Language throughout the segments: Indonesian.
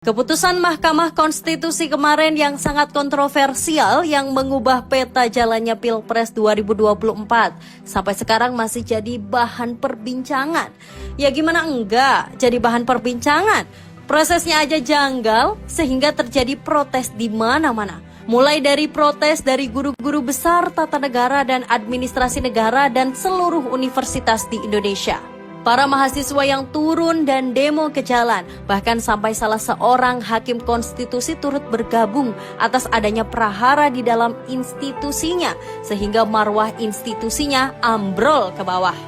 Keputusan Mahkamah Konstitusi kemarin yang sangat kontroversial yang mengubah peta jalannya Pilpres 2024 sampai sekarang masih jadi bahan perbincangan. Ya gimana enggak jadi bahan perbincangan? Prosesnya aja janggal sehingga terjadi protes di mana-mana. Mulai dari protes dari guru-guru besar tata negara dan administrasi negara dan seluruh universitas di Indonesia. Para mahasiswa yang turun dan demo ke jalan, bahkan sampai salah seorang hakim konstitusi turut bergabung atas adanya prahara di dalam institusinya, sehingga marwah institusinya ambrol ke bawah.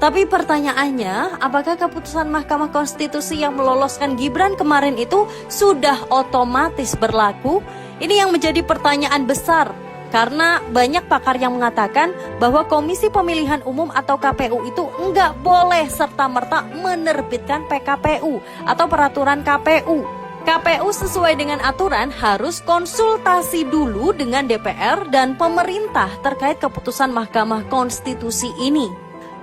Tapi pertanyaannya, apakah keputusan Mahkamah Konstitusi yang meloloskan Gibran kemarin itu sudah otomatis berlaku? Ini yang menjadi pertanyaan besar. Karena banyak pakar yang mengatakan bahwa Komisi Pemilihan Umum atau KPU itu enggak boleh serta-merta menerbitkan PKPU atau peraturan KPU. KPU sesuai dengan aturan harus konsultasi dulu dengan DPR dan pemerintah terkait keputusan Mahkamah Konstitusi ini.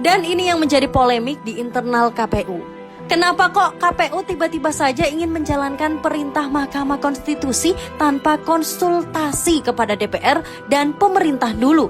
Dan ini yang menjadi polemik di internal KPU. Kenapa kok KPU tiba-tiba saja ingin menjalankan perintah Mahkamah Konstitusi tanpa konsultasi kepada DPR dan pemerintah dulu?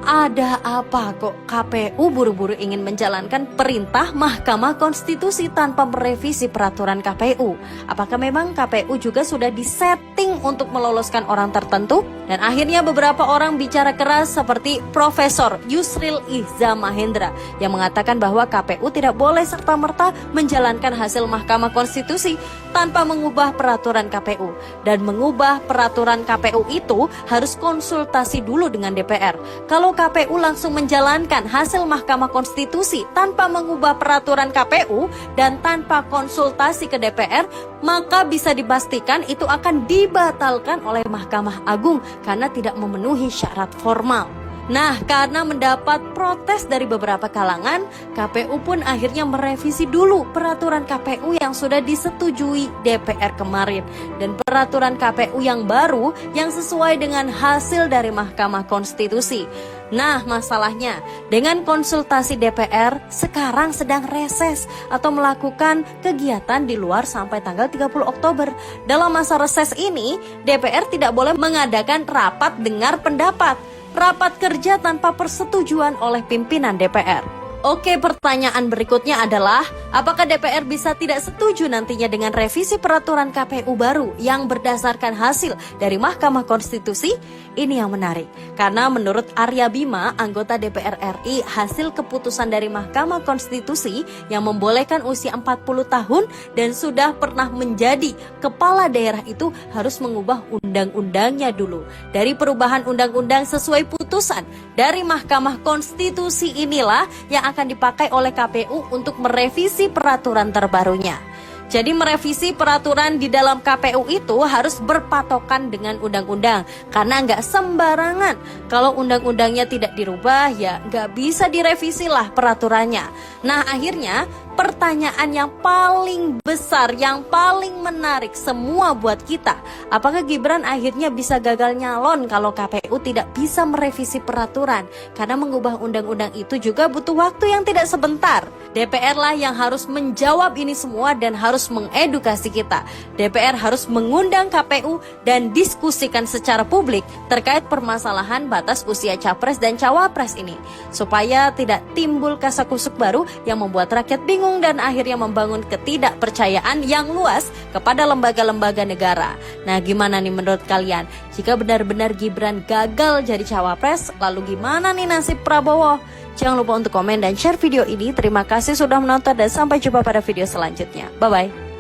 Ada apa kok KPU buru-buru ingin menjalankan perintah Mahkamah Konstitusi tanpa merevisi peraturan KPU? Apakah memang KPU juga sudah disetting untuk meloloskan orang tertentu? Dan akhirnya beberapa orang bicara keras seperti Profesor Yusril Iza Mahendra yang mengatakan bahwa KPU tidak boleh serta-merta menjalankan hasil Mahkamah Konstitusi tanpa mengubah peraturan KPU. Dan mengubah peraturan KPU itu harus konsultasi dulu dengan DPR. Kalau KPU langsung menjalankan hasil Mahkamah Konstitusi tanpa mengubah peraturan KPU dan tanpa konsultasi ke DPR, maka bisa dipastikan itu akan dibatalkan oleh Mahkamah Agung karena tidak memenuhi syarat formal. Nah, karena mendapat protes dari beberapa kalangan, KPU pun akhirnya merevisi dulu peraturan KPU yang sudah disetujui DPR kemarin dan peraturan KPU yang baru yang sesuai dengan hasil dari Mahkamah Konstitusi. Nah, masalahnya dengan konsultasi DPR sekarang sedang reses atau melakukan kegiatan di luar sampai tanggal 30 Oktober. Dalam masa reses ini, DPR tidak boleh mengadakan rapat dengar pendapat. Rapat kerja tanpa persetujuan oleh pimpinan DPR. Oke, pertanyaan berikutnya adalah, apakah DPR bisa tidak setuju nantinya dengan revisi peraturan KPU baru yang berdasarkan hasil dari Mahkamah Konstitusi? Ini yang menarik, karena menurut Arya Bima, anggota DPR RI, hasil keputusan dari Mahkamah Konstitusi yang membolehkan usia 40 tahun dan sudah pernah menjadi kepala daerah itu harus mengubah undang-undangnya dulu. Dari perubahan undang-undang sesuai putusan dari Mahkamah Konstitusi inilah yang akan dipakai oleh KPU untuk merevisi peraturan terbarunya. Jadi merevisi peraturan di dalam KPU itu harus berpatokan dengan undang-undang. Karena nggak sembarangan. Kalau undang-undangnya tidak dirubah, ya nggak bisa direvisi lah peraturannya. Nah, akhirnya pertanyaan yang paling besar, yang paling menarik semua buat kita, apakah Gibran akhirnya bisa gagal nyalon kalau KPU tidak bisa merevisi peraturan? Karena mengubah undang-undang itu juga butuh waktu yang tidak sebentar. DPR lah yang harus menjawab ini semua dan harus mengedukasi kita. DPR harus mengundang KPU dan diskusikan secara publik terkait permasalahan batas usia capres dan cawapres ini, supaya tidak timbul kasakusuk baru yang membuat rakyat bingung dan akhirnya membangun ketidakpercayaan yang luas kepada lembaga-lembaga negara. Nah, gimana nih menurut kalian? Jika benar-benar Gibran gagal jadi cawapres, lalu gimana nih nasib Prabowo? Jangan lupa untuk komen dan share video ini. Terima kasih sudah menonton dan sampai jumpa pada video selanjutnya. Bye-bye.